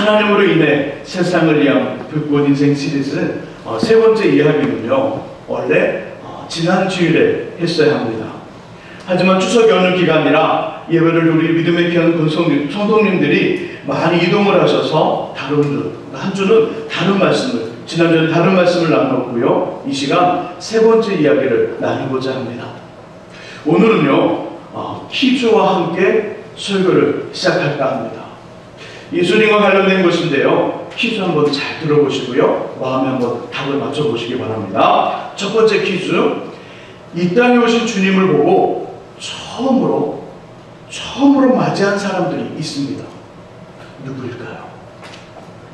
하나님으로 인해 세상을 위한 불꽃 인생 시리즈 세 번째 이야기는요, 원래 지난 주일에 했어야 합니다. 하지만 추석 연휴 기간이라 예배를 우리 믿음의 귀한 성도님들이 많이 이동을 하셔서 한 주는 다른 말씀을, 지난주에 다른 말씀을 나눴고요, 이 시간 세 번째 이야기를 나누고자 합니다. 오늘은요, 퀴즈와 함께 설교를 시작할까 합니다. 예수님과 관련된 것인데요, 퀴즈 한번 잘 들어보시고요, 마음에 한번 답을 맞춰보시기 바랍니다. 첫 번째 퀴즈, 이 땅에 오신 주님을 보고 처음으로 맞이한 사람들이 있습니다. 누구일까요?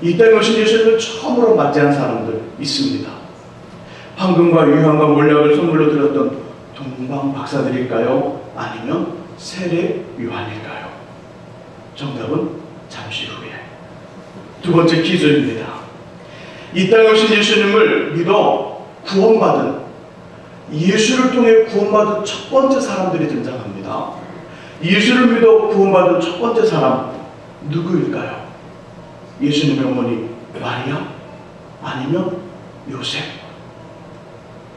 이 땅에 오신 예수님을 처음으로 맞이한 사람들 있습니다. 황금과 유향과 몰약을 선물로 드렸던 동방 박사들일까요? 아니면 세례 요한일까요? 정답은 잠시 후에. 두 번째 퀴즈입니다. 이 땅에 오신 예수님을 믿어 구원받은, 예수를 통해 구원받은 첫 번째 사람들이 등장합니다. 예수를 믿어 구원받은 첫 번째 사람 누구일까요? 예수님의 어머니 마리아? 아니면 요셉?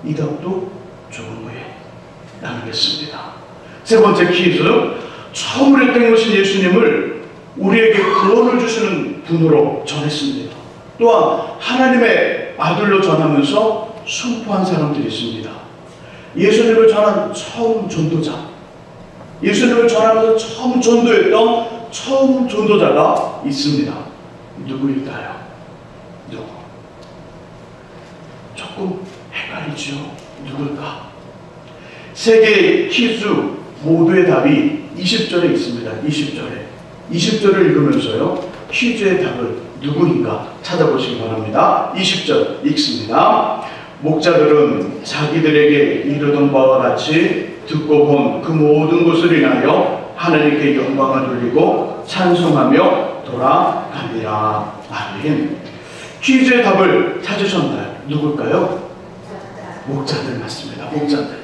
이 답도 조금 후에 나누겠습니다. 세 번째 퀴즈, 처음으로 이 땅에 오신 예수님을 우리에게 구원을 주시는 분으로 전했습니다. 또한 하나님의 아들로 전하면서 선포한 사람들이 있습니다. 예수님을 전한 처음 전도자, 예수님을 전하면서 처음 전도했던 처음 전도자가 있습니다. 누구일까요? 누구? 조금 헷갈리죠? 누굴까? 세 개의 퀴즈 모두의 답이 20절에 있습니다. 20절을 읽으면서요, 퀴즈의 답을 누구인가 찾아보시기 바랍니다. 20절 읽습니다. 목자들은 자기들에게 이르던 바와 같이 듣고 본 그 모든 것을 인하여 하나님께 영광을 돌리고 찬송하며 돌아가니라. 아멘. 퀴즈의 답을 찾으셨나요? 누굴까요? 목자들 맞습니다. 목자들.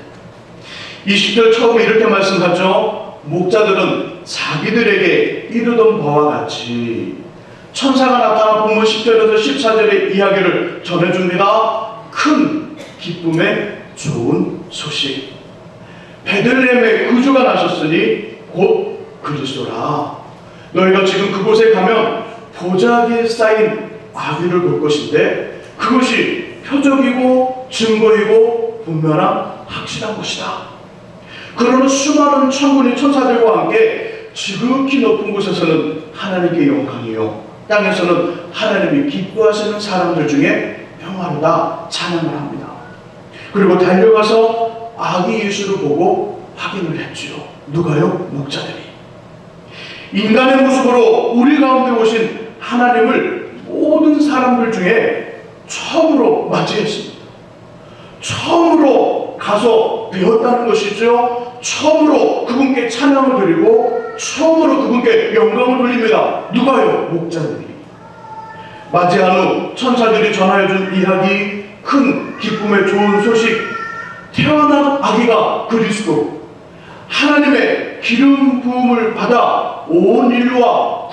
20절 처음에 이렇게 말씀하죠. 목자들은 자기들에게 이르던 바와 같이, 천사가 나타나 본문 10절에서 14절의 이야기를 전해줍니다. 큰 기쁨의 좋은 소식, 베들레헴에 구주가 나셨으니 곧 그리스도라. 너희가 지금 그곳에 가면 보자기에 쌓인 아기를 볼 것인데 그것이 표적이고 증거이고 분명한 확실한 것이다. 그러나 수많은 천군의 천사들과 함께 지극히 높은 곳에서는 하나님께 영광이요, 땅에서는 하나님이 기뻐하시는 사람들 중에 평화로다 찬양을 합니다. 그리고 달려가서 아기 예수를 보고 확인을 했지요. 누가요? 목자들이. 인간의 모습으로 우리 가운데 오신 하나님을 모든 사람들 중에 처음으로 맞이했습니다. 처음으로 가서 배웠다는 것이죠. 처음으로 그분께 찬양을 드리고 처음으로 그분께 영광을 돌립니다. 누가요? 목자들이. 맞이한 후 천사들이 전하여준 이야기, 큰 기쁨의 좋은 소식, 태어난 아기가 그리스도, 하나님의 기름 부음을 받아 온 인류와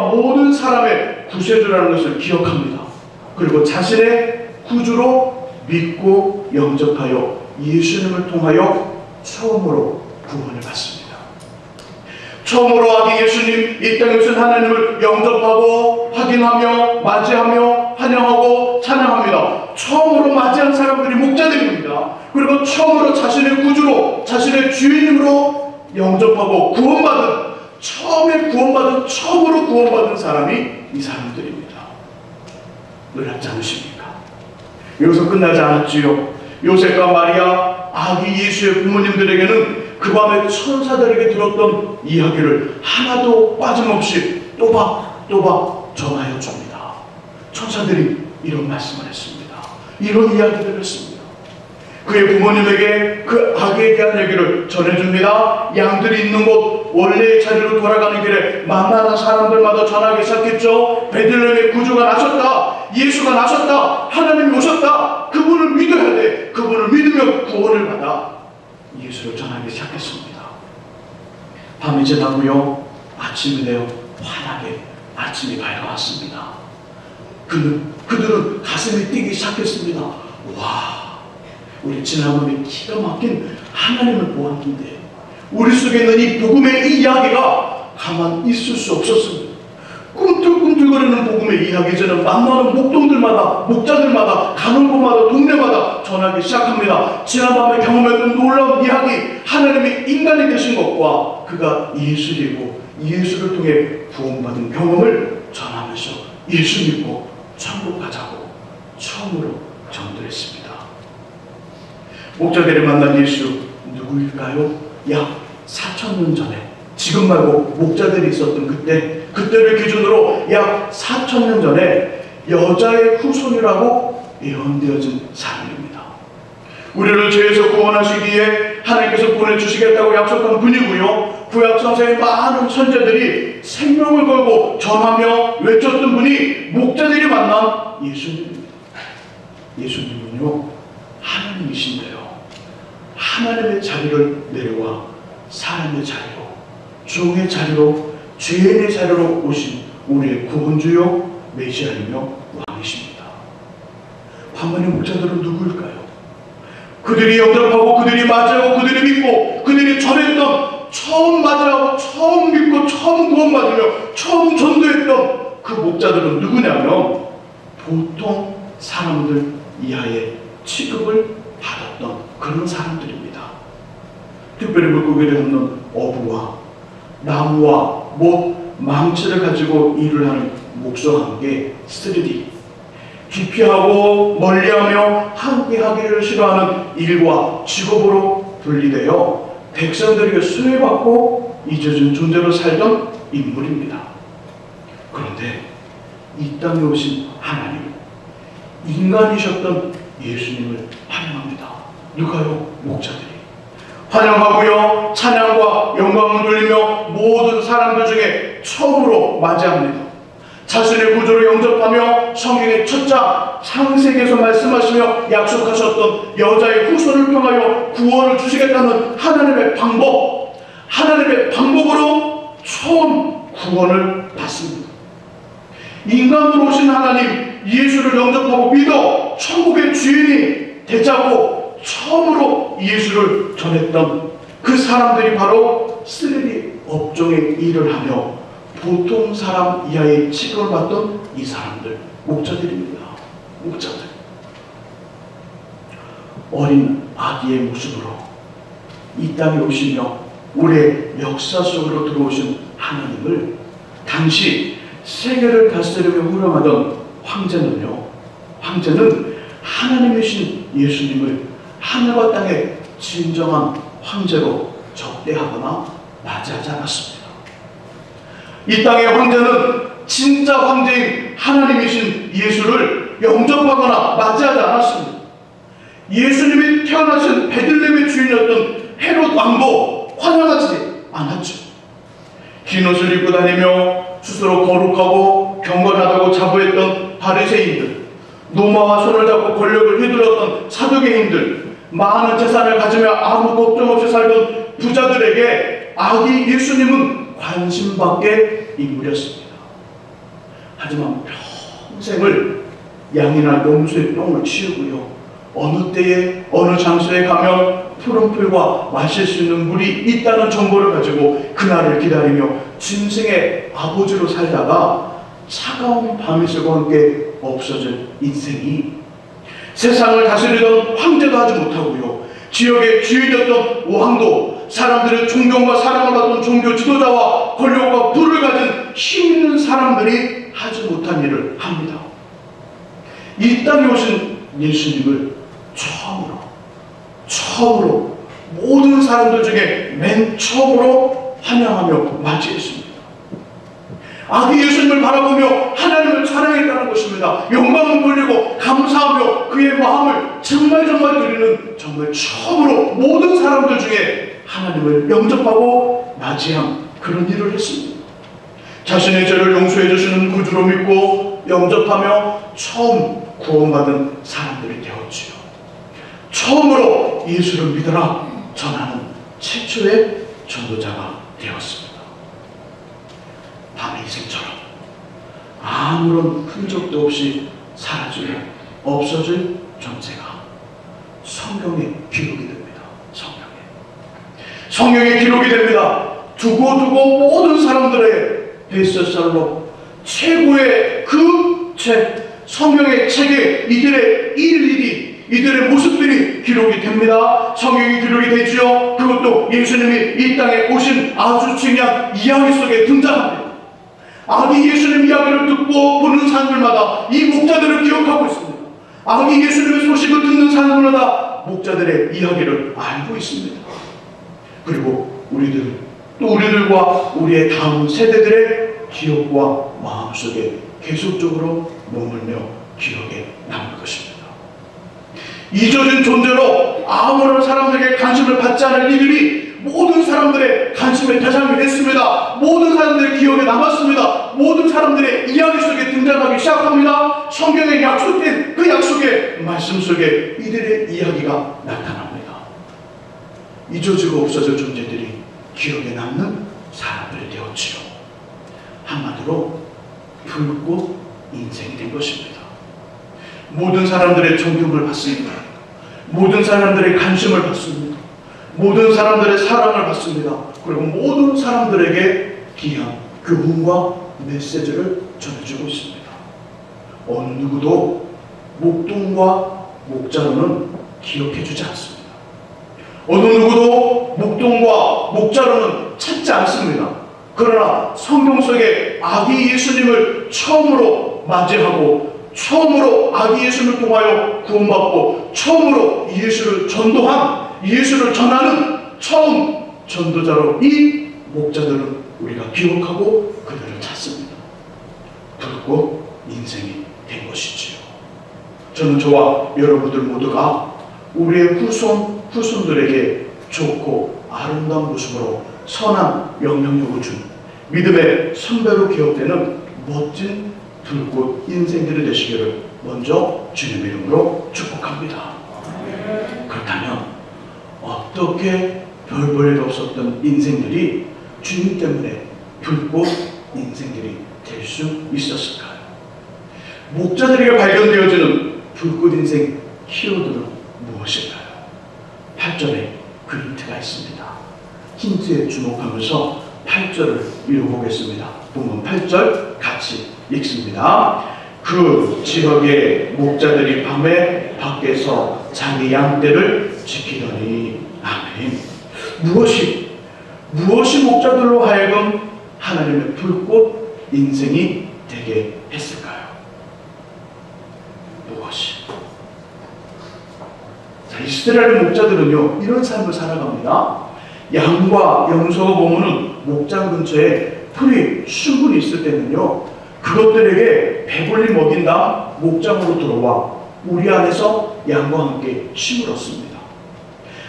모든 사람의 구세주라는 것을 기억합니다. 그리고 자신의 구주로 믿고 영접하여 예수님을 통하여 처음으로 구원을 받습니다. 처음으로 아기 예수님, 이 땅에 오신 하나님을 영접하고 확인하며 맞이하며 환영하고 찬양합니다. 처음으로 맞이한 사람들이 목자들입니다. 그리고 처음으로 자신의 구주로, 자신의 주인으로 영접하고 처음으로 구원받은 사람이 이 사람들입니다. 놀랍지 않으십니까? 여기서 끝나지 않았지요. 요셉과 마리아, 아기 예수의 부모님들에게는 그 밤에 천사들에게 들었던 이야기를 하나도 빠짐없이 또박또박 전하여 줍니다. 천사들이 이런 말씀을 했습니다. 이런 이야기를 했습니다. 그의 부모님에게 그 아기에 대한 얘기를 전해줍니다. 양들이 있는 곳 원래의 자리로 돌아가는 길에 만나는 사람들마다 전하기 시작했죠. 베들레헴에 구주가 나셨다. 예수가 나셨다. 하나님이 오셨다. 그분을 믿어야 돼. 그분을 믿으면 구원을 받아. 예수를 전하기 시작했습니다. 밤이 지나고요, 아침이 되어 환하게 아침이 밝아왔습니다. 그들은 가슴이 뛰기 시작했습니다. 와, 우리 지난번에 기가 막힌 하나님을 보았는데 우리 속에 있는 이 복음의 이 이야기가 가만 있을 수 없었습니다. 꿈틀꿈틀거리는 복음의 이야기들은 만나는 목동들마다, 목자들마다, 가는 곳마다, 동네마다 전하기 시작합니다. 지난밤에 경험했던 놀라운 이야기, 하나님이 인간이 되신 것과 그가 예수이고 예수를 통해 구원받은 경험을 전하면서 예수 믿고 천국 가자고 처음으로 전도했습니다. 목자들이 만난 예수 누구일까요? 약 4,000년 전에, 지금 말고 목자들이 있었던 그때를 기준으로 약 4,000년 전에 여자의 후손이라고 예언되어진 사람입니다. 우리를 죄에서 구원하시기에 하나님께서 보내주시겠다고 약속한 분이고요. 구약성서의 많은 선자들이 생명을 걸고 전하며 외쳤던 분이 목자들이 만난 예수님입니다. 예수님은요, 하나님이신데요, 하나님의 자리를 내려와 사람의 자리로, 종의 자리로, 죄인의 자리로 오신 우리의 구원주요 메시아이며 왕이십니다. 반면에 목자들은 누구일까요? 그들이 영접하고 그들이 맞이하고 그들이 믿고 그들이 전했던, 처음 맞이하고 처음 믿고 처음 구원받으며 처음 전도했던 그 목자들은 누구냐면 보통 사람들 이하의 취급을 받았던 그런 사람들입니다. 특별히 물고기를 잡는 어부와 나무와 못, 망치를 가지고 일을 하는 목수와 함께 스르디, 기피하고 멀리하며 함께하기를 싫어하는 일과 직업으로 분리되어 백성들에게 수혜받고 잊어진 존재로 살던 인물입니다. 그런데 이 땅에 오신 하나님, 인간이셨던 예수님을 환영합니다. 누가요? 목자들이 환영하고요, 찬양과 영광을 돌리며 모든 사람들 중에 처음으로 맞이합니다. 자신의 구조를 영접하며 성경의 첫장 창세기에서 말씀하시며 약속하셨던 여자의 후손을 통하여 구원을 주시겠다는 하나님의 방법으로 처음 구원을 받습니다. 인간으로 오신 하나님 예수를 영접하고 믿어 천국의 주인이 되자고 처음으로 예수를 전했던 그 사람들이 바로 스레리 업종의 일을 하며 보통 사람 이하의 취급을 받던 이 사람들, 목자들입니다. 목자들. 어린 아기의 모습으로 이 땅에 오시며 우리의 역사 속으로 들어오신 하나님을 당시 세계를 다스리며 후렴하던 황제는 하나님이신 예수님을 하늘과 땅의 진정한 황제로 적대하거나 맞이하지 않았습니다. 이 땅의 황제는 진짜 황제인 하나님이신 예수를 영접하거나 맞이하지 않았습니다. 예수님이 태어나신 베들레헴의 주인이었던 헤롯 왕도 환영하지 않았죠. 긴 옷을 입고 다니며 스스로 거룩하고 경건하다고 자부했던 바리새인들, 노마와 손을 잡고 권력을 휘둘렀던 사두개인들, 많은 재산을 가지며 아무 걱정 없이 살던 부자들에게 아기 예수님은 관심밖의 인물이었습니다. 하지만 평생을 양이나 염소의 똥을 치우고요, 어느 때에 어느 장소에 가면 푸른 풀과 마실 수 있는 물이 있다는 정보를 가지고 그날을 기다리며 짐승의 아버지로 살다가 차가운 밤이슬과 함께 없어진 인생이 세상을 다스리던 황제도 하지 못하고요, 지역의 주인이었던 왕도 사람들의 존경과 사랑을 받던 종교 지도자와 권력과 부를 가진 힘 있는 사람들이 하지 못한 일을 합니다. 이 땅에 오신 예수님을 처음으로 모든 사람들 중에 맨 처음으로 환영하며 맞이했습니다. 아기 예수님을 바라보며 하나님을 찬양했다는 것입니다. 영광을 돌리고 감사하며 그의 마음을 정말 드리는, 정말 처음으로 모든 사람들 중에 하나님을 영접하고 맞이한 그런 일을 했습니다. 자신의 죄를 용서해 주시는 구주로 믿고 영접하며 처음 구원받은 사람들이 되었지요. 처음으로 예수를 믿어라 전하는 최초의 전도자가 되었습니다. 밤의 이슬처럼 아무런 흔적도 없이 사라지고 없어질 존재가 성경에 기록이 됩니다. 성경에 기록이 됩니다. 두고두고 모든 사람들의 베스트셀러, 최고의 그 책, 성경의 책에 이들의 일일이, 이들의 모습들이 기록이 됩니다. 성경이 기록이 되지요. 그것도 예수님이 이 땅에 오신 아주 중요한 이야기 속에 등장합니다. 아기 예수님 이야기를 듣고 보는 사람들마다 이 목자들을 기억하고 있습니다. 아기 예수님의 소식을 듣는 사람들마다 목자들의 이야기를 알고 있습니다. 그리고 우리들과 우리의 다음 세대들의 기억과 마음속에 계속적으로 머물며 기억에 남을 것입니다. 잊어진 존재로 아무런 사람들에게 관심을 받지 않을 이들이 모든 사람들의 관심의 대상이 됐습니다. 모든 사람들의 기억에 남았습니다. 모든 사람들의 이야기 속에 등장하기 시작합니다. 성경에 약속된 그 약속의 말씀 속에 이들의 이야기가 나타납니다. 잊어지고 없어질 존재들이 기억에 남는 사람들이 되었지요. 한마디로 불꽃 인생이 된 것입니다. 모든 사람들의 존경을 받습니다. 모든 사람들의 관심을 받습니다. 모든 사람들의 사랑을 받습니다. 그리고 모든 사람들에게 귀한 교훈과 메시지를 전해주고 있습니다. 어느 누구도 목동과 목자로는 기억해주지 않습니다. 어느 누구도 목동과 목자로는 찾지 않습니다. 그러나 성경 속에 아기 예수님을 처음으로 맞이하고 처음으로 아기 예수님을 통하여 구원받고 처음으로 예수를 전도한, 예수를 전하는 처음 전도자로 이 목자들은 우리가 기억하고 그들을 찾습니다. 불꽃 인생이 된 것이지요. 저는 저와 여러분들 모두가 우리의 후손들에게 좋고 아름다운 모습으로 선한 영향력을 준 믿음의 선배로 기억되는 멋진 불꽃 인생들이 되시기를 먼저 주님의 이름으로 축복합니다. 그렇다면 어떻게 별 볼 일 없었던 인생들이 주님 때문에 불꽃 인생들이 될 수 있었을까요? 목자들에게 발견되어지는 불꽃 인생 키워드는 무엇일까요? 8절에 그 힌트가 있습니다. 힌트에 주목하면서 8절을 읽어보겠습니다. 본문 8절 같이 읽습니다. 그 지역의 목자들이 밤에 밖에서 자기 양떼를 지키더니. 아멘. 무엇이 목자들로 하여금 하나님의 불꽃 인생이 되게 했을까요? 무엇이? 자, 이스라엘 목자들은요 이런 삶을 살아갑니다. 양과 염소가 보면은 목장 근처에 풀이 충분히 있을 때는요 그것들에게 배불리 먹인다 목장으로 들어와 우리 안에서 양과 함께 쉼을 얻습니다.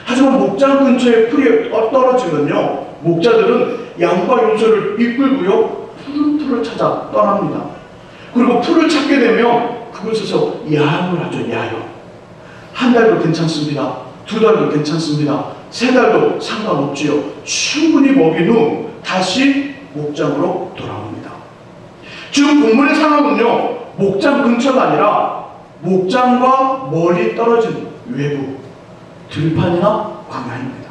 하지만 목장 근처에 풀이 떨어지면요 목자들은 양과 염소를 이끌고요 푸른 풀을 찾아 떠납니다. 그리고 풀을 찾게 되면 그곳에서 야영을 하죠. 야영. 한 달도 괜찮습니다. 두 달도 괜찮습니다. 세 달도 상관없지요. 충분히 먹인 후 다시 목장으로 돌아옵니다. 지금 본문의 상황은요 목장 근처가 아니라 목장과 멀리 떨어진 외부 들판이나 광야입니다.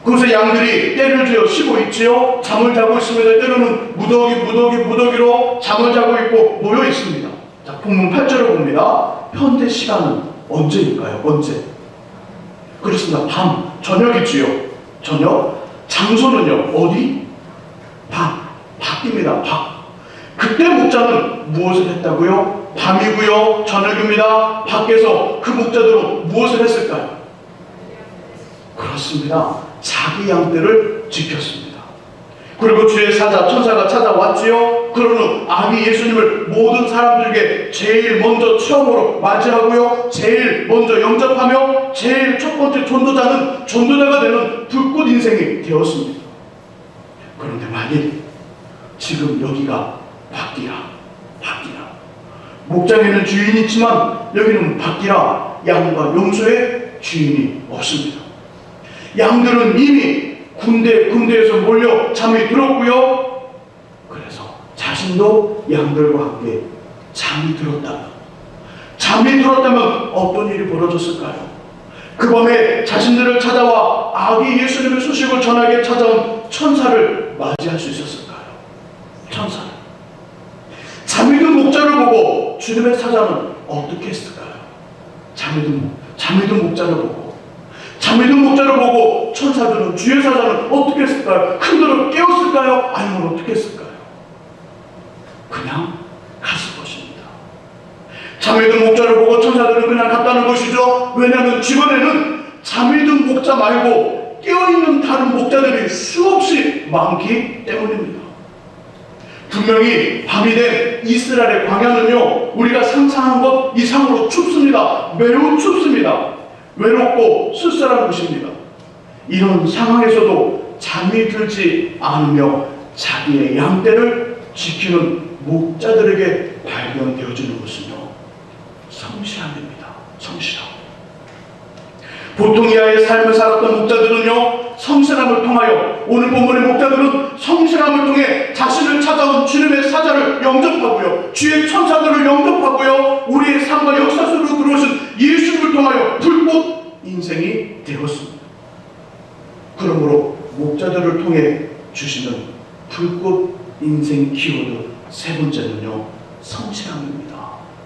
그곳에 양들이 떼를 지어 쉬고 있지요. 잠을 자고 있습니다. 때로는 무더기로 잠을 자고 있고 모여 있습니다. 자, 본문 8절을 봅니다. 현재 시간은 언제일까요? 언제? 그렇습니다. 밤, 저녁이지요. 저녁. 장소는요 어디? 밖입니다. 밖. 그때 목자는 무엇을 했다고요? 밤이고요 저녁입니다. 밖에서 그 목자들은 무엇을 했을까요? 그렇습니다. 자기 양떼를 지켰습니다. 그리고 주의 사자 천사가 찾아왔지요. 그런 후 아기 예수님을 모든 사람들에게 제일 먼저 처음으로 맞이하고요 제일 먼저 영접하며 제일 첫 번째 전도자가 되는 불꽃 인생이 되었습니다. 그런데 만일 지금 여기가 밖이라 목장에는 주인이 있지만 여기는 밖이라 양과 염소의 주인이 없습니다. 양들은 이미 군대에서 몰려 잠이 들었고요. 그래서 자신도 양들과 함께 잠이 들었다면 어떤 일이 벌어졌을까요? 그 밤에 자신들을 찾아와 아기 예수님의 소식을 전하게 찾아온 천사를 맞이할 수 있었을까요? 천사를. 잠이 든 목자를 보고 주님의 사자는 어떻게 했을까요? 잠이 든 목자를 보고 천사들은, 주의 사자는 어떻게 했을까요? 큰들을 깨웠을까요? 아니면 어떻게 했을까요? 그냥 갔을 것입니다. 잠이 든 목자를 보고 천사들은 그냥 갔다는 것이죠. 왜냐하면 주변에는 잠이 든 목자 말고 깨어있는 다른 목자들이 수없이 많기 때문입니다. 분명히 밤이 된 이스라엘의 광야는요, 우리가 상상한 것 이상으로 춥습니다. 매우 춥습니다. 외롭고 쓸쓸한 곳입니다. 이런 상황에서도 잠이 들지 않으며 자기의 양떼를 지키는 목자들에게 발견되어지는 것은요, 성실함입니다. 성실함. 보통 이하의 삶을 살았던 목자들은요, 성실함을 통하여, 오늘 본문의 목자들은 성실함을 통해 자신을 찾아온 주님의 사자를 영접하고요, 주의 천사들을 영접하고요, 우리의 삶과 역사 속으로 들어오신 예수를 통하여 불꽃 인생이 되었습니다. 그러므로 목자들을 통해 주시는 불꽃 인생 키워드 세 번째는요, 성실함입니다.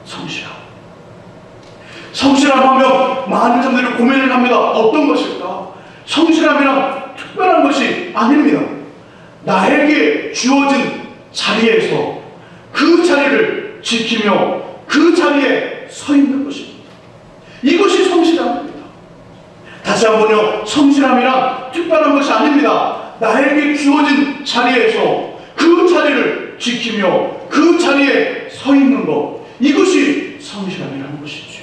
성실함. 성실함하면 많은 사람들이 고민을 합니다. 어떤 것일까? 성실함이란 특별한 것이 아닙니다. 나에게 주어진 자리에서 그 자리를 지키며 그 자리에 서 있는 것입니다. 이것이 성실함입니다. 다시 한번요, 성실함이란 특별한 것이 아닙니다. 나에게 주어진 자리에서 그 자리를 지키며 그 자리에 서 있는 것, 이것이 성실함이라는 것이죠.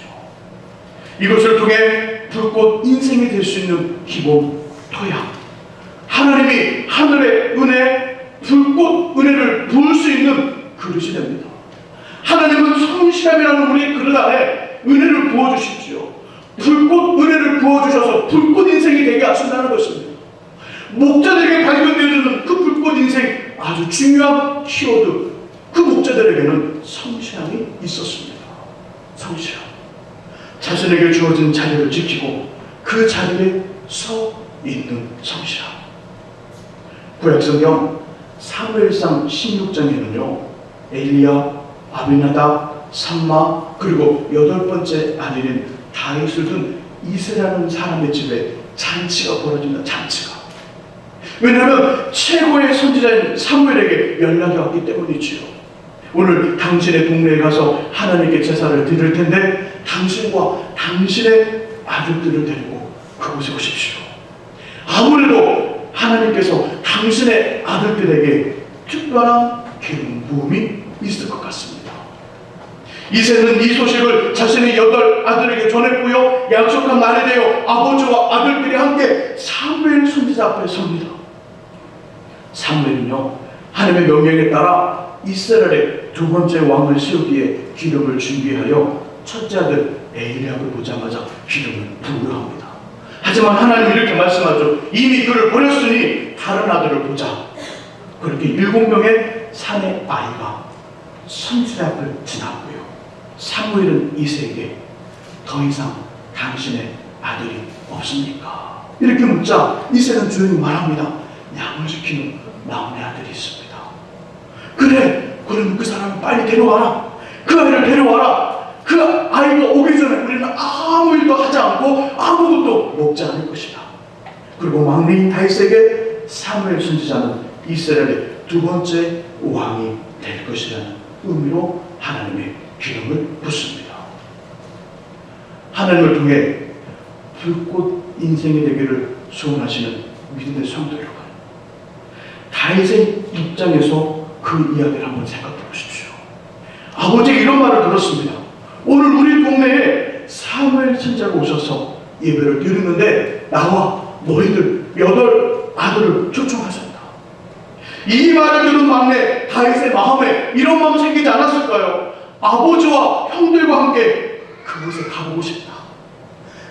이것을 통해 불꽃 인생이 될 수 있는 기본 토양, 하나님이 하늘의 은혜, 불꽃 은혜를 부을 수 있는 그릇이 됩니다. 하나님은 성실함이라는 우리 그릇 안에 은혜를 부어주십시오. 불꽃 은혜를 부어주셔서 불꽃 인생이 되게 하신다는 것입니다. 목자들에게 발견되어주는 그 불꽃 인생, 아주 중요한 키워드, 그 목자들에게는 성실함이 있었습니다. 성실함. 자신에게 주어진 자리를 지키고 그 자리에 서 있는 성실함. 구약성경 사무엘상 16장에는요, 엘리야, 아비나답, 삼마, 그리고 8번째 아들인 다윗을 둔 이스라엘 사람의 집에 잔치가 벌어집니다. 잔치가. 왜냐하면 최고의 선지자인 사무엘에게 연락이 왔기 때문이지요. 오늘 당신의 동네에 가서 하나님께 제사를 드릴 텐데 당신과 당신의 아들들을 데리고 그곳에 오십시오. 아무래도 하나님께서 당신의 아들들에게 특별한 기름 부음이 있을 것 같습니다. 이새는 이 소식을 자신의 8 아들에게 전했고요, 약속한 날이 되어 아버지와 아들들이 함께 사무엘 선지자 앞에 섭니다. 사무엘은요, 하나님의 명령에 따라 이스라엘의 2번째 왕을 세우기에 기름을 준비하여 첫째 아들 엘리압을 보자마자 기름을 부으려 합니다. 하지만 하나님 이렇게 말씀하죠. 이미 그를 버렸으니 다른 아들을 보자. 그렇게 7명의 사내 아이가 선지자 앞을 지났고요, 사무엘은 이새에게 더 이상 당신의 아들이 없습니까? 이렇게 묻자 이새는 조용히 말합니다. 양을 지키는 나온의 아들이 있습니다. 그래, 그러면 그 사람을 빨리 데려와라. 그 아이를 데려와라. 그 아이가 오기 전에 우리는 아무 일도 하지 않고 아무것도 먹지 않을 것이다. 그리고 막내인 다윗에게 사무엘 선지자는 이스라엘의 2번째 왕이 될 것이라는 의미로 하나님의 기름을 붓습니다. 하나님을 통해 불꽃 인생이 되기를 소원하시는 믿음의 성도 여러분, 다윗의 입장에서 그 이야기를 한번 생각해 보십시오. 아버지가 이런 말을 들었습니다. 오늘 우리 동네에 사무엘 선지자가 오셔서 예배를 드리는데 나와 너희들 8 아들을 초청하셨다. 이 말을 들은 막내 다윗의 마음에 이런 마음 생기지 않았을까요? 아버지와 형들과 함께 그곳에 가보고 싶다.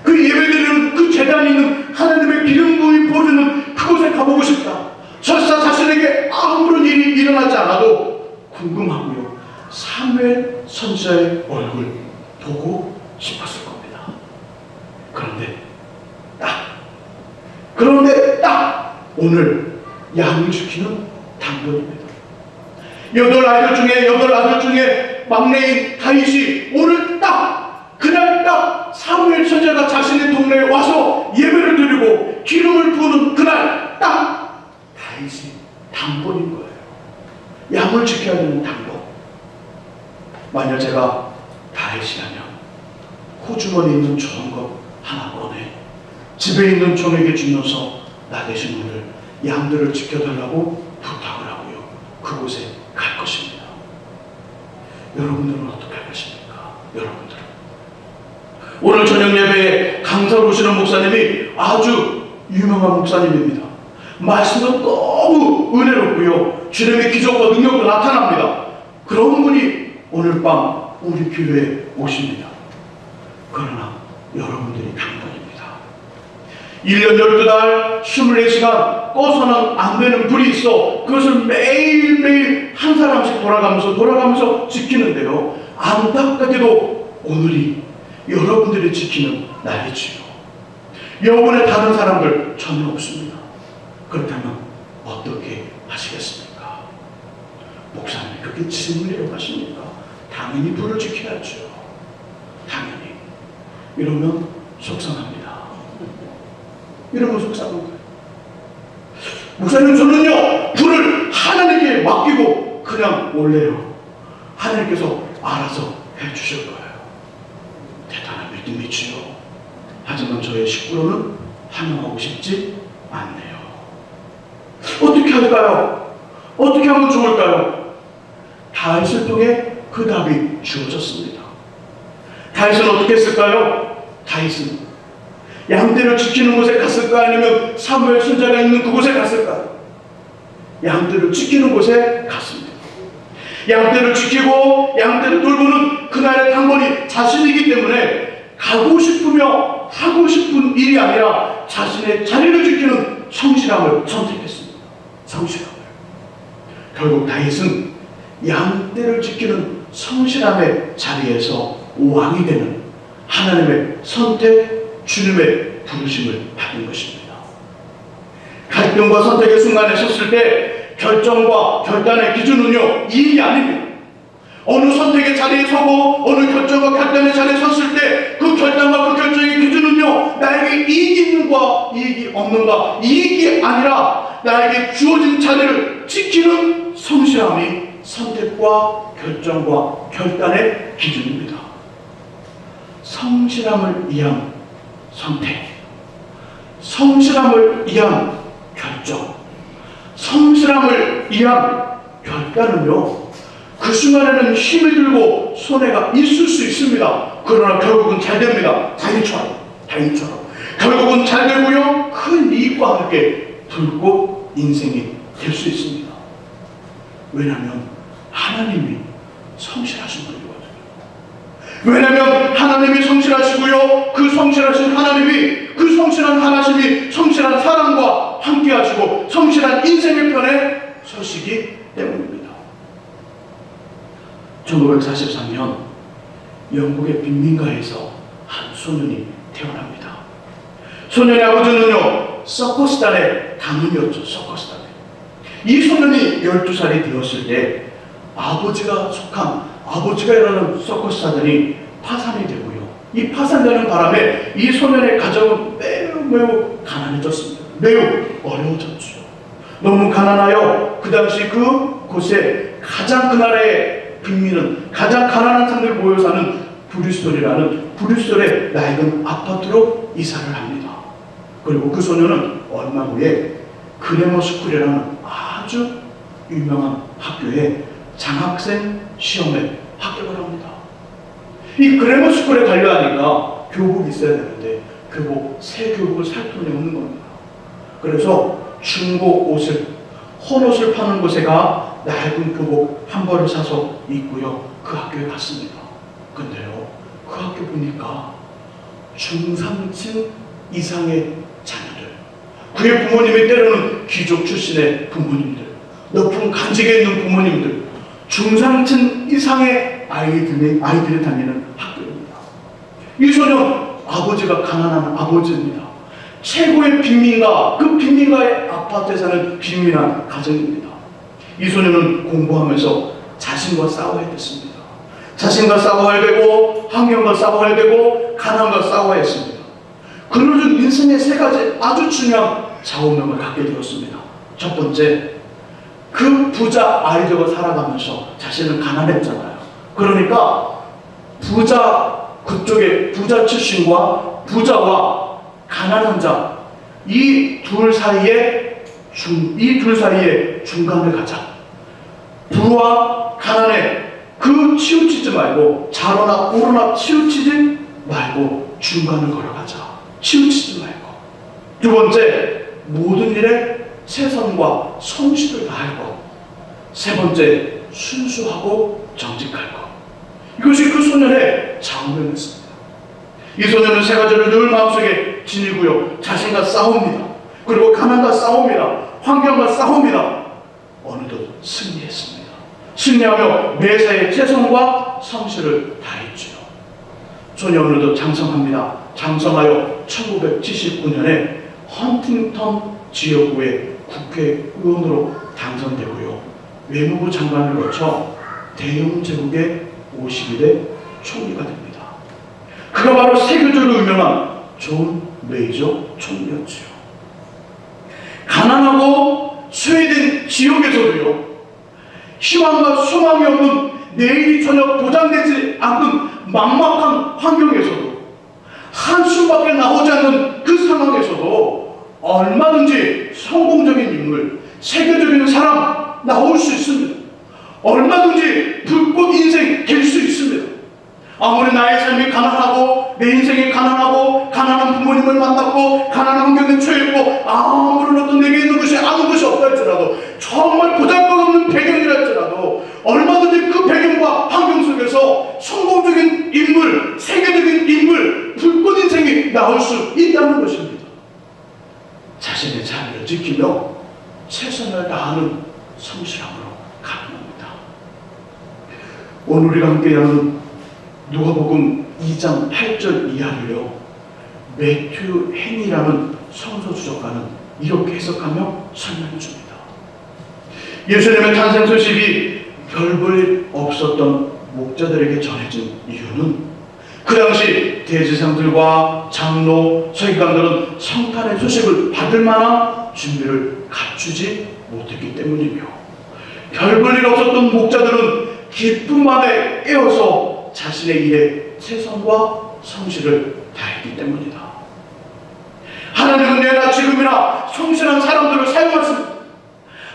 그 예배드리는 그 제단이 있는 하나님의 기름 부음이 부어주는 그곳에 가보고 싶다. 설사 자신에게 아무런 일이 일어나지 않아도 궁금하고요. 사무엘 선지자의 얼굴 보고 싶었을 겁니다. 그런데 딱 오늘 양을 지키는 당번입니다. 8아들 중에 막내인 다윗이 오늘 그날 사무엘 선지자가 자신의 동네에 와서 예배를 드리고 기름을 부는 그날 다윗이 당번인 거예요. 양을 지켜야 되는 당번. 만약 제가 다윗이라면 호주머니에 있는 좋은 것 하나 꺼내 집에 있는 종에게 주면서 나 대신 오늘 양들을 지켜달라고 부탁을 하고요. 그곳에 갈 것입니다. 여러분들은 어떻게 할 것입니까? 여러분들은 오늘 저녁 예배에 강사로 오시는 목사님이 아주 유명한 목사님입니다. 말씀은 너무 은혜롭고요. 주님의 기적과 능력도 나타납니다. 그런 분이 오늘 밤 우리 교회에 오십니다. 그러나 여러분들이 당번입니다. 1년 12달 24시간 꺼서는 안 되는 불이 있어 그것을 매일매일 한 사람씩 돌아가면서 지키는데요. 안타깝게도 오늘이 여러분들이 지키는 날이지요. 여러분의 다른 사람들 전혀 없습니다. 그렇다면 어떻게 하시겠습니까? 목사님이 그렇게 질문이라고 하십니까? 당연히 불을 지켜야죠. 당연히. 이러면 속상합니다. 이러면 속상한 거예요. 목사님, 저는요 불을 하나님께 맡기고 그냥 올래요. 하나님께서 알아서 해주실 거예요. 대단한 믿음이지요. 하지만 저의 식구로는 환영하고 싶지 않네요. 어떻게 할까요? 어떻게 하면 좋을까요? 다윗을 통해 그 답이 주어졌습니다. 다윗은 어떻게 했을까요? 다윗은 양떼를 지키는 곳에 갔을까? 아니면 사무엘 선지자가 있는 그곳에 갔을까요? 양떼를 지키는 곳에 갔습니다. 양떼를 지키고 양떼를 돌보는 그날의 당번이 자신이기 때문에 가고 싶으며 하고 싶은 일이 아니라 자신의 자리를 지키는 성실함을 선택했습니다. 성실함을. 결국 다윗은 양떼를 지키는 성실함의 자리에서 왕이 되는 하나님의 선택, 주님의 부르심을 받은 것입니다. 갈등과 선택의 순간에 섰을 때 결정과 결단의 기준은요, 이익이 아닙니다. 어느 선택의 자리에 서고 어느 결정과 결단의 자리에 섰을 때 그 결단과 그 결정의 기준은요, 나에게 이익이 있는가 이익이 없는가, 이익이 아니라 나에게 주어진 자리를 지키는 성실함이 선택과 결정과 결단의 기준입니다. 성실함을 위한 선택, 성실함을 위한 결정, 성실함을 위한 결단은요, 그 순간에는 힘이 들고 손해가 있을 수 있습니다. 그러나 결국은 잘 됩니다. 다윗처럼 결국은 잘 되고요, 큰 이익과 함께 불꽃 인생이 될 수 있습니다. 왜냐하면 하나님이 성실하신 분이거든요. 왜냐하면 하나님이 성실하시고요, 그 성실하신 하나님이, 그 성실한 하나님이 성실한 사랑과 함께 하시고 성실한 인생의 편에 서시기 때문입니다. 1943년 영국의 빈민가에서 한 소년이 태어납니다. 소년의 아버지는요, 서커스단의 당원이었죠. 서커스단에. 이 소년이 12살이 되었을 때 아버지가 일하는 서커스단이 파산이 되고요, 이 파산되는 바람에 이 소년의 가정은 매우 가난해졌습니다. 매우 어려워졌죠. 너무 가난하여 그 당시 그곳에 가장 그날의 빈민은, 가장 가난한 사람들이 모여 사는 브리스톨의 낡은 아파트로 이사를 합니다. 그리고 그 소녀는 얼마 후에 그래머 스쿨이라는 아주 유명한 학교에 장학생 시험에 합격을 합니다. 이 그래머 스쿨에 가려하니까 교복이 있어야 되는데 새 교복을 살 돈이 없는 겁니다. 그래서 중고 옷을, 헌옷을 파는 곳에 가 낡은 교복 한 벌을 사서 입고요, 그 학교에 갔습니다. 근데요, 그 학교 보니까 중상층 이상의 자녀들, 그의 부모님이 때로는 귀족 출신의 부모님들, 높은 간직에 있는 부모님들, 중산층 이상의 아이들이 다니는 학교입니다. 이 소년 아버지가 가난한 아버지입니다. 최고의 빈민가, 그 빈민가의 아파트에 사는 빈민한 가정입니다. 이 소년은 공부하면서 자신과 싸워야 됐습니다. 자신과 싸워야 되고, 환경과 싸워야 되고, 가난과 싸워야 했습니다. 그러는 인생의 세 가지 아주 중요한 좌우명을 갖게 되었습니다. 첫 번째, 그 부자 아이들과 살아가면서 자신은 가난했잖아요. 그러니까 그쪽에 부자 출신과 부자와 가난한 자, 이 둘 사이에 중간을 가자. 부와 가난에 그 치우치지 말고, 좌로나 우로나 치우치지 말고 중간을 걸어가자. 치우치지 말고. 두 번째, 모든 일에 최선과 성실을 다할 것. 세 번째, 순수하고 정직할 것. 이것이 그 소년의 좌우명이었습니다. 이 소년은 세 가지를 늘 마음속에 지니고요, 자신과 싸웁니다. 그리고 가난과 싸웁니다. 환경과 싸웁니다. 어느덧 승리했습니다. 승리하며 매사에 최선과 성실을 다했지요. 소년은 어느덧 장성합니다. 장성하여 1979년에 헌팅턴 지역구의 국회의원으로 당선되고요, 외무부 장관을 거쳐 대영 제국의 52대 총리가 됩니다. 그가 바로 세계적으로 유명한 존 메이저 총리였지요. 가난하고 소외된 지역에서도요, 희망과 소망이 없는 내일이 전혀 보장되지 않는 막막한 환경에서도, 한숨밖에 나오지 않는 그 상황에서도 얼마든지 성공적인 인물, 세계적인 사람 나올 수 있습니다. 얼마든지 불꽃 인생 될 수 있습니다. 아무리 나의 삶이 가난하고, 내 인생이 가난하고, 가난한 부모님을 만났고, 가난한 환경에 처했고, 아무런 어떤 내게 있는 것이 아무 것이 없다 할지라도, 정말 보잘것없는 배경이라 할지라도, 얼마든지 그 배경과 환경 속에서 성공적인 인물, 세계적인 인물, 불꽃 인생이 나올 수 있다는 것입니다. 자신의 자리를 지키며 최선을 다하는 성실함으로 가능합니다. 오늘 우리가 함께 나눈 누가복음 2장 8절 이하를요, 매튜 헨이라는 성서주석가는 이렇게 해석하며 설명해 줍니다. 예수님의 탄생 소식이 별 볼 일 없었던 목자들에게 전해진 이유는, 그 당시 대제사장들과 장로, 서기관들은 성탄의 소식을 받을 만한 준비를 갖추지 못했기 때문이며, 별 볼 일 없었던 목자들은 기쁨만에 깨어서 자신의 일에 최선과 성실을 다했기 때문이다. 하나님은 내나 지금이나 성실한 사람들을 사용하십니다.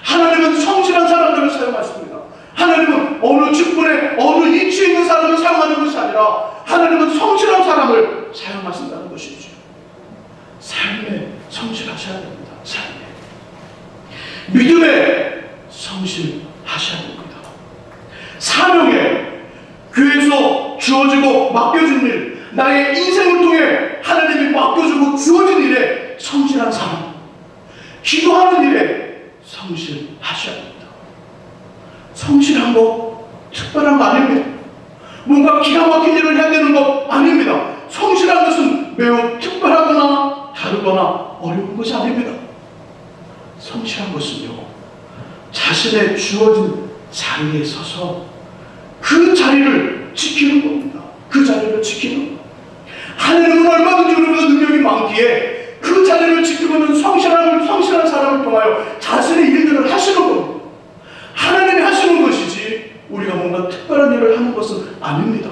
하나님은 성실한 사람들을 사용하십니다. 하나님은 어느 직분에 어느 위치에 있는 사람을 사용하는 것이 아니라 하나님은 성실한 사람을 사용하신다는 것이죠. 삶에 성실하셔야 됩니다. 삶에. 믿음에 성실하셔야 됩니다. 사명에, 교회에서 주어지고 맡겨진 일, 나의 인생을 통해 하나님이 맡겨주고 주어진 일에 성실한 사람, 기도하는 일에 성실하셔야 됩니다. 성실한 거 특별한 거 아닙니다. 뭔가 기가 막힌 일을 해야 되는 거 아닙니다. 성실한 것은 매우 특별하거나 다르거나 어려운 것이 아닙니다. 성실한 것은요, 자신의 주어진 자리에 서서 그 자리를 지키는 겁니다. 그 자리를 지키는 것. 하나님은 얼마든지 우리보다 능력이 많기에 그 자리를 지키고는 성실한 사람을 통하여 자신의 일들을 하시는 겁니다. 하나님이 하시는 것이지 우리가 뭔가 특별한 일을 하는 것은 아닙니다.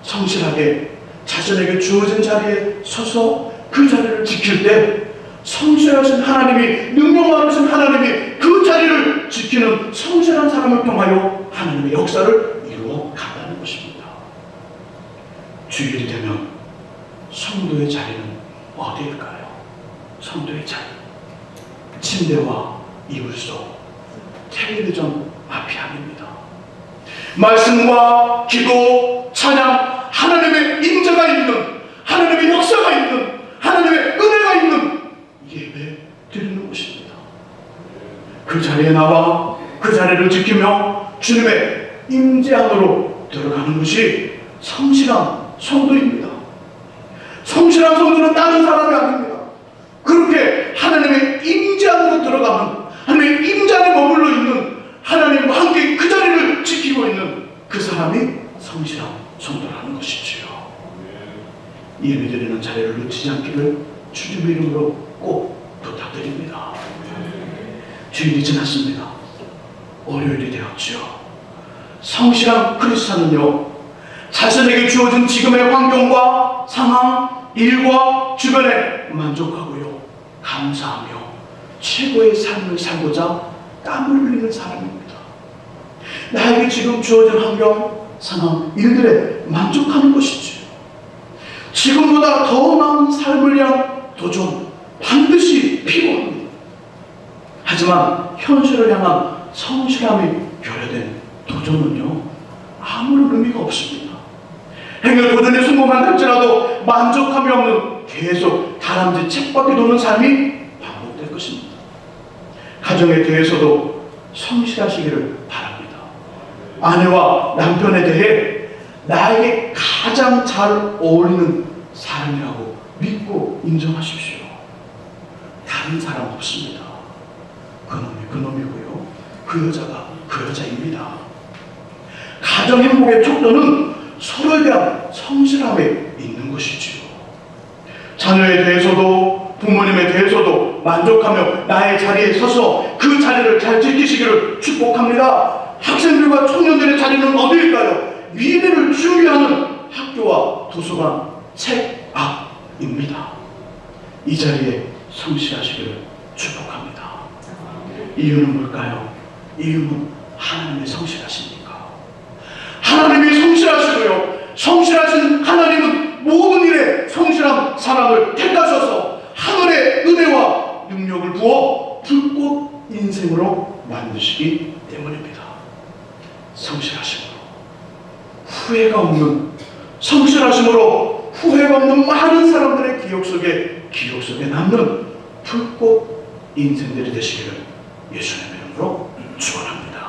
성실하게 자신에게 주어진 자리에 서서 그 자리를 지킬 때 성실하신 하나님이, 능력 많으신 하나님이 그 자리를 지키는 성실한 사람을 통하여 하나님의 역사를 이루어 간다는 것입니다. 주일이 되면 성도의 자리는 어디일까요? 성도의 자리, 침대와 이불 속, 텔레비전 앞이 아닙니다. 말씀과 기도, 찬양, 하나님의 임재가 있는, 하나님의 역사가 있는, 하나님의 은혜가 있는 예배 드리는 것입니다. 그 자리에 나와 그 자리를 지키며 주님의 임재 안으로 들어가는 것이 성실한 성도입니다. 성실한 성도는 다른 사람이 아닙니다. 그렇게 하나님의 임재 안으로 들어가는, 하나님의 임재 안에 머물러 있는, 하나님과 함께 그 자리를 지키고 있는 그 사람이 성실한 성도라는 것이지요. 예배드리는 자리를 놓치지 않기를 주님의 이름으로 꼭 부탁드립니다. 주일이 지났습니다. 월요일이 되었지요. 성실한 크리스찬은요, 자신에게 주어진 지금의 환경과 상황, 일과 주변에 만족하고요, 감사하며 최고의 삶을 살고자 땀을 흘리는 사람입니다. 나에게 지금 주어진 환경, 상황, 일들에 만족하는 것이지, 지금보다 더 나은 삶을 위한 도전 반드시 필요합니다. 하지만 현실을 향한 성실함이 결여된 도전은요, 아무런 의미가 없습니다. 행여 도전에 성공한다 할지라도 만족함이 없는, 계속 다람쥐 쳇바퀴 도는 삶이 반복될 것입니다. 가정에 대해서도 성실하시기를 바랍니다. 아내와 남편에 대해 나에게 가장 잘 어울리는 사람이라고 믿고 인정하십시오. 다른 사람 없습니다. 그놈이 그놈이고요, 그 여자가 그 여자입니다. 가정 행복의 척도는 서로에 대한 성실함에 있는 것이지요. 자녀에 대해서도 부모님에 대해서도 만족하며 나의 자리에 서서 그 자리를 잘 지키시기를 축복합니다. 학생들과 청년들의 자리는 어디일까요? 미래를 준비하는 학교와 도서관, 책 앞입니다. 이 자리에 성실하시기를 축복합니다. 이유는 뭘까요? 이유는 하나님의 성실하십니까? 하나님이 성실하시고요, 성실하신 하나님은 모든 일에 성실한 사람을 택하셔서 하늘의 은혜와 능력을 부어 불꽃 인생으로 만드시기 때문입니다. 성실하심으로 후회가 없는, 성실하심으로 후회가 없는 많은 사람들의 기억 속에 남는 불꽃 인생들이 되시기를 예수님의 이름으로 축원합니다.